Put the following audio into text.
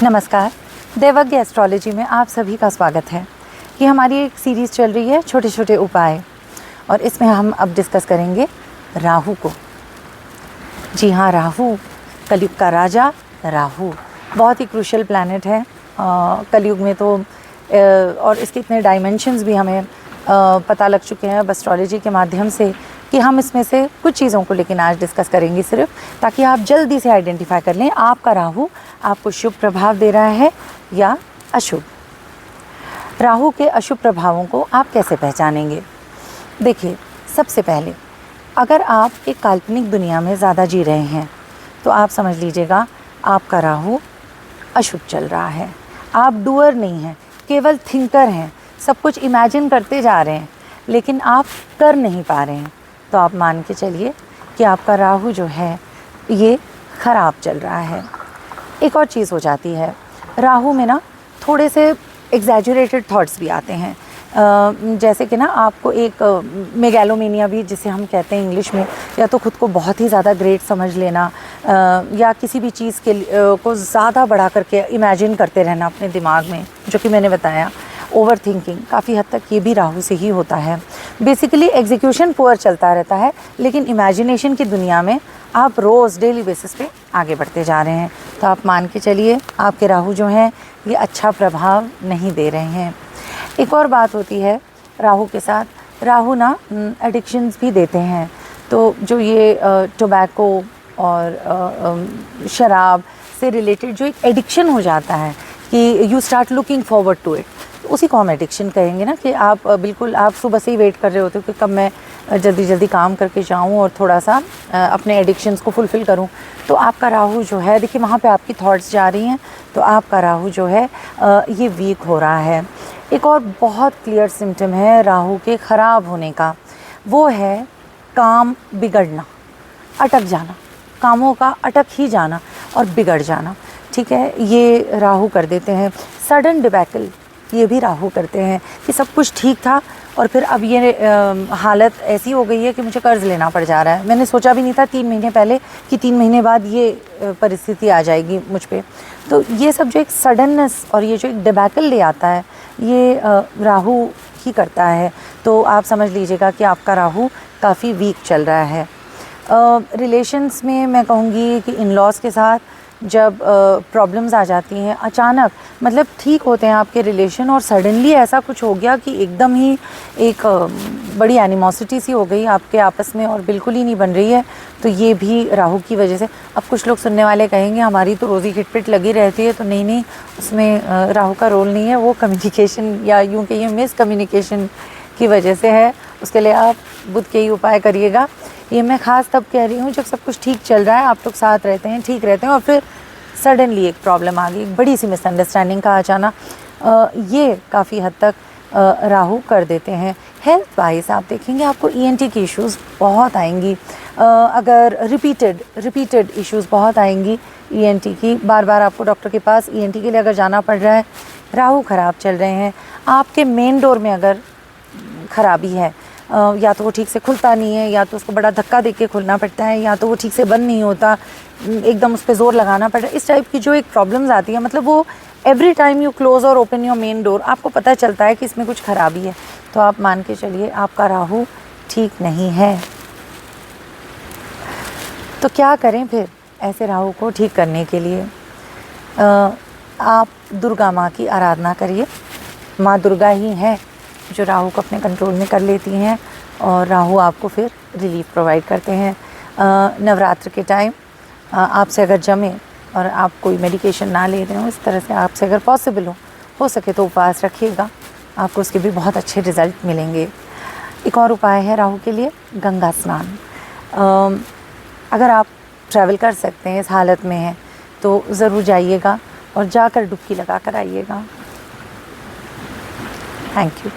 नमस्कार, देवज्ञ एस्ट्रोलॉजी में आप सभी का स्वागत है। ये हमारी एक सीरीज़ चल रही है छोटे छोटे उपाय, और इसमें हम अब डिस्कस करेंगे राहु को। जी हाँ, राहु, कलयुग का राजा राहु बहुत ही क्रूशियल प्लैनेट है कलयुग में तो। और इसके इतने डायमेंशंस भी हमें पता लग चुके हैं अब एस्ट्रोलॉजी के माध्यम से कि हम इसमें से कुछ चीज़ों को लेकिन आज डिस्कस करेंगे सिर्फ, ताकि आप जल्दी से आइडेंटिफाई कर लें आपका राहु आपको शुभ प्रभाव दे रहा है या अशुभ। राहु के अशुभ प्रभावों को आप कैसे पहचानेंगे? देखिए, सबसे पहले अगर आप एक काल्पनिक दुनिया में ज़्यादा जी रहे हैं तो आप समझ लीजिएगा आपका राहु अशुभ चल रहा है। आप डूअर नहीं हैं, केवल थिंकर हैं, सब कुछ इमेजिन करते जा रहे हैं लेकिन आप कर नहीं पा रहे हैं, तो आप मान के चलिए कि आपका राहु जो है ये ख़राब चल रहा है। एक और चीज़ हो जाती है, राहु में ना थोड़े से एग्जैजुरेटेड थॉट्स भी आते हैं। जैसे कि ना आपको एक मेगैलोमेनिया भी जिसे हम कहते हैं इंग्लिश में, या तो खुद को बहुत ही ज़्यादा ग्रेट समझ लेना, या किसी भी चीज़ के को ज़्यादा बढ़ा करके इमेजिन करते रहना अपने दिमाग में, जो कि मैंने बताया ओवर थिंकिंग, काफ़ी हद तक ये भी राहु से ही होता है। बेसिकली एग्जीक्यूशन पुअर चलता रहता है, लेकिन इमेजिनेशन की दुनिया में आप रोज़ डेली बेसिस पे आगे बढ़ते जा रहे हैं, तो आप मान के चलिए आपके राहु जो हैं ये अच्छा प्रभाव नहीं दे रहे हैं। एक और बात होती है राहु के साथ, राहु ना एडिक्शंस भी देते हैं। तो जो ये टोबैको और शराब से रिलेटेड जो एक एडिक्शन हो जाता है कि you start looking forward to it, उसी को हम एडिक्शन कहेंगे ना, कि आप बिल्कुल आप सुबह से ही वेट कर रहे होते हो कि कब मैं जल्दी जल्दी काम करके जाऊं और थोड़ा सा अपने एडिक्शंस को फुलफ़िल करूं। तो आपका राहु जो है, देखिए वहाँ पे आपकी थॉट्स जा रही हैं, तो आपका राहु जो है ये वीक हो रहा है। एक और बहुत क्लियर सिम्टम है राहु के ख़राब होने का, वो है काम बिगड़ना, अटक जाना, कामों का अटक ही जाना और बिगड़ जाना। ठीक है, ये राहु कर देते हैं। सडन डिबैकल ये भी राहु करते हैं कि सब कुछ ठीक था और फिर अब ये हालत ऐसी हो गई है कि मुझे कर्ज़ लेना पड़ जा रहा है। मैंने सोचा भी नहीं था 3 महीने पहले कि 3 महीने बाद ये परिस्थिति आ जाएगी मुझ पे। तो ये सब जो एक सडननेस और ये जो एक डिबैकल ले आता है, ये राहु ही करता है। तो आप समझ लीजिएगा कि आपका राहु काफ़ी वीक चल रहा है। रिलेशंस में मैं कहूँगी कि इन लॉज के साथ जब प्रॉब्लम्स आ जाती हैं अचानक, मतलब ठीक होते हैं आपके रिलेशन और सडनली ऐसा कुछ हो गया कि एकदम ही एक बड़ी एनिमोसिटी सी हो गई आपके आपस में और बिल्कुल ही नहीं बन रही है, तो ये भी राहु की वजह से। अब कुछ लोग सुनने वाले कहेंगे हमारी तो रोज़ी खिटपिट लगी रहती है, तो नहीं, उसमें राहु का रोल नहीं है, वो कम्युनिकेशन या यूँ कहिए मिस कम्युनिकेशन की वजह से है। उसके लिए आप बुध के ही उपाय करिएगा। ये मैं ख़ास तब कह रही हूँ जब सब कुछ ठीक चल रहा है, आप लोग साथ रहते हैं, ठीक रहते हैं, और फिर सडनली एक प्रॉब्लम आ गई, बड़ी सी मिसअंडरस्टैंडिंग का आ जाना, ये काफ़ी हद तक राहु कर देते हैं। हेल्थ वाइज आप देखेंगे आपको ENT की इश्यूज़ बहुत आएंगी। अगर रिपीटेड इश्यूज़ बहुत आएंगी ENT की, बार बार आपको डॉक्टर के पास ENT के लिए अगर जाना पड़ रहा है, राहु ख़राब चल रहे हैं। आपके मेन डोर में अगर ख़राबी है, या तो वो ठीक से खुलता नहीं है, या तो उसको बड़ा धक्का दे के खुलना पड़ता है, या तो वो ठीक से बंद नहीं होता, एकदम उस पर ज़ोर लगाना पड़ रहा है, इस टाइप की जो एक प्रॉब्लम्स आती है, मतलब वो एवरी टाइम यू क्लोज़ और ओपन योर मेन डोर आपको पता चलता है कि इसमें कुछ ख़राबी है, तो आप मान के चलिए आपका राहु ठीक नहीं है। तो क्या करें फिर ऐसे राहु को ठीक करने के लिए? आप दुर्गा माँ की आराधना करिए। माँ दुर्गा ही हैं जो राहु को अपने कंट्रोल में कर लेती हैं और राहु आपको फिर रिलीफ प्रोवाइड करते हैं। नवरात्र के टाइम आपसे अगर जमे और आप कोई मेडिकेशन ना ले रहे हो, इस तरह से आपसे अगर पॉसिबल हो सके तो उपवास रखिएगा, आपको उसके भी बहुत अच्छे रिज़ल्ट मिलेंगे। एक और उपाय है राहु के लिए, गंगा स्नान। अगर आप ट्रैवल कर सकते हैं, इस हालत में हैं, तो ज़रूर जाइएगा और जाकर डुबकी लगा कर आइएगा। Thank you.